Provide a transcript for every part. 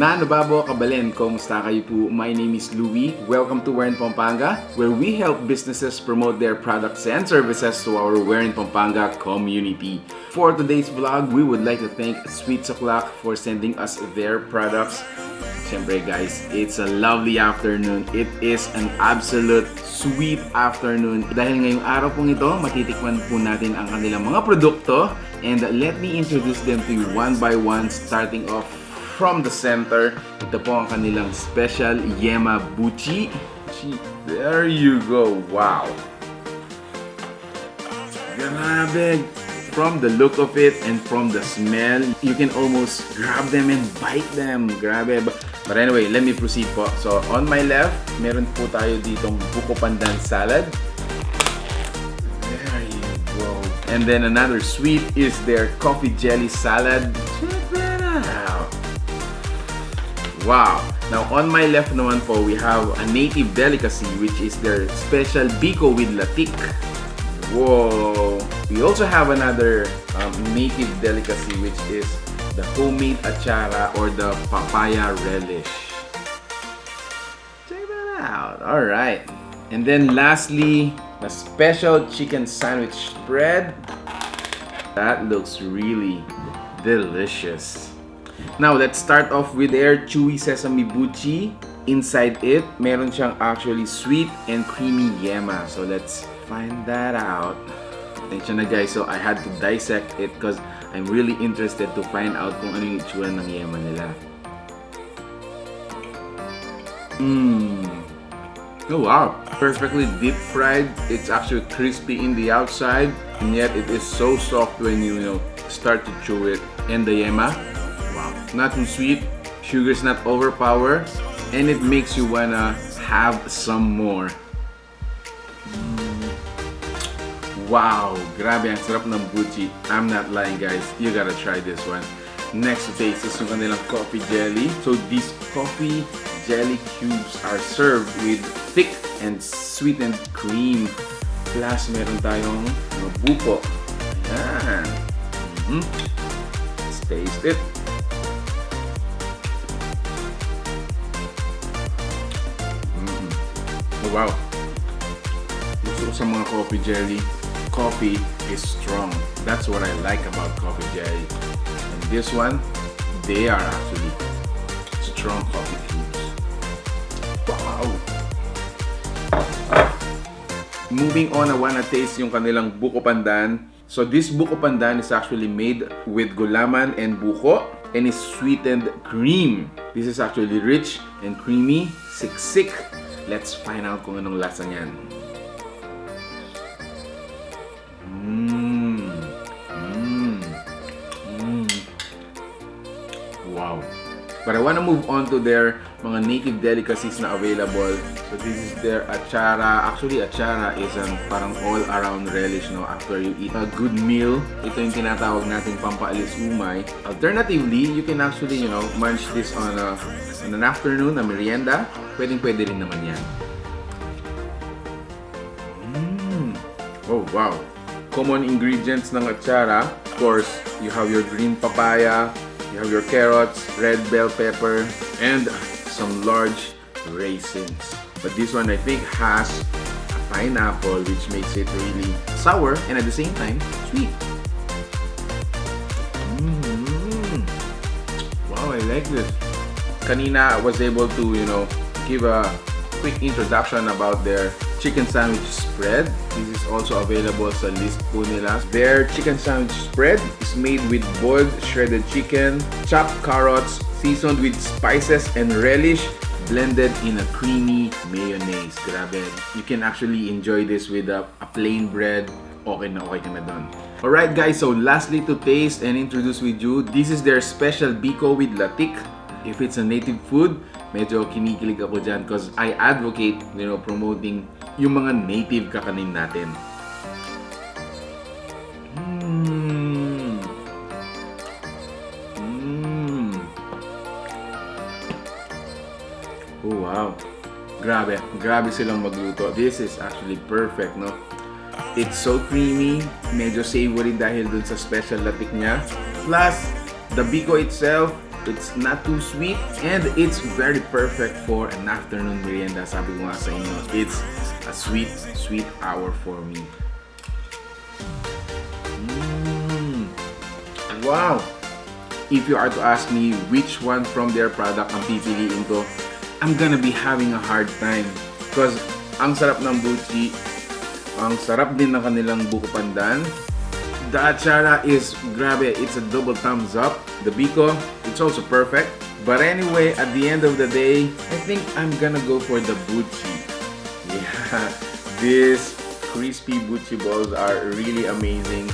Manubabo Kabalen, kumusta kayo po? My name is Louie. Welcome to Where in Pampanga, where we help businesses promote their products and services to our Where in Pampanga community. For today's vlog, we would like to thank Sweet O'Clock for sending us their products. Siyempre guys, it's a lovely afternoon. It is an absolute sweet afternoon. Dahil ngayong araw pong ito, matitikman po natin ang kanilang mga produkto. And let me introduce them to you one by one, starting off from the center. Ito po ang kanilang special YEMA BUCHI. There you go. Wow. Grabe. From the look of it and from the smell, you can almost grab them and bite them. Grabe. But anyway, let me proceed po. So, on my left, meron po tayo ditong BUKO PANDAN salad. There you go. And then another sweet is their coffee jelly salad. Check that out. Wow. Now, on my left naman po, we have a native delicacy, which is their special biko with latik. Whoa! We also have another native delicacy, which is the homemade ATCHARA or the Papaya Relish. Check that out. All right. And then lastly, the special chicken sandwich spread. That looks really delicious. Now, let's start off with their chewy sesame BUCHI. Inside it, meron siyang actually sweet and creamy YEMA. So let's find that out. Attention na guys, so I had to dissect it because I'm really interested to find out kung ano yung itsura ng YEMA nila. Oh wow, perfectly deep fried. It's actually crispy in the outside, and yet it is so soft when you start to chew it. And the YEMA, wow, not too sweet, sugar's not overpowered, and it makes you wanna have some more. Wow, grabe, ang sarap ng BUCHI. I'm not lying guys, you gotta try this one. Next to taste is yung kanilang coffee jelly. So these coffee jelly cubes are served with thick and sweetened cream. Plus meron tayong buko. Ayan. Let's taste it. Oh wow. Gusto ko sa mga coffee jelly. Coffee is strong. That's what I like about coffee jelly. And this one, they are actually strong coffee cubes. Wow! Moving on, I wanna taste yung kanilang buko pandan. So this buko pandan is actually made with gulaman and buko and is sweetened cream. This is actually rich and creamy, siksik. Let's find out kung anong lasa niyan. Wow. But I want to move on to their mga native delicacies na available. So this is their ATCHARA. Actually, ATCHARA is parang all-around relish, no? After you eat a good meal, ito yung tinatawag nating pampaalis umay. Alternatively, you can actually, munch this on an afternoon, a merienda. Pwedeng-pwede rin naman yan. Oh, wow. Common ingredients ng ATCHARA. Of course, you have your green papaya, you have your carrots, red bell pepper, and some large raisins. But this one I think has a pineapple, which makes it really sour and at the same time sweet. Wow, I like this. Kanina I was able to, give a quick introduction about their chicken sandwich spread. This is also available sa list po nila. Their chicken sandwich spread is made with boiled shredded chicken, chopped carrots, seasoned with spices and relish, blended in a creamy mayonnaise. Grabe. You can actually enjoy this with a plain bread. Okay na okay ka na dun. Alright guys, so lastly to taste and introduce with you, this is their special biko with latik. If it's a native food, medyo kinikilig ako dyan because I advocate, promoting yung mga native kakanin natin. Oh wow. Grabe silang magluto. This is actually perfect, no? It's so creamy, medyo savory dahil dun sa special latik niya. Plus, the biko itself It's not too sweet, and it's very perfect for an afternoon merienda. Sabi ko nga sa inyo, it's a sweet hour for me. Wow! If you are to ask me which one from their product ang pipiliin ko, I'm gonna be having a hard time. Because ang sarap ng BUCHI, ang sarap din ng kanilang buko pandan. The ATCHARA is grabe, it's a double thumbs up. The BICO, it's also perfect. But anyway, at the end of the day, I think I'm gonna go for the BUCHI. Yeah, these crispy BUCHI balls are really amazing.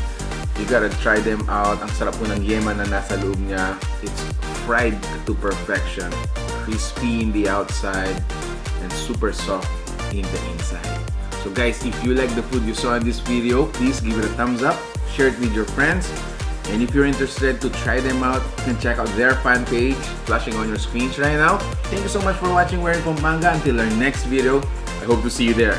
You gotta try them out. Ang sarap po ng YEMA na nasa loob niya. It's fried to perfection. Crispy in the outside and super soft in the inside. So guys, if you like the food you saw in this video, please give it a thumbs up. Share it with your friends. And if you're interested to try them out, you can check out their fan page flashing on your screens right now. Thank you so much for watching We're in Pampanga. Until our next video, I hope to see you there.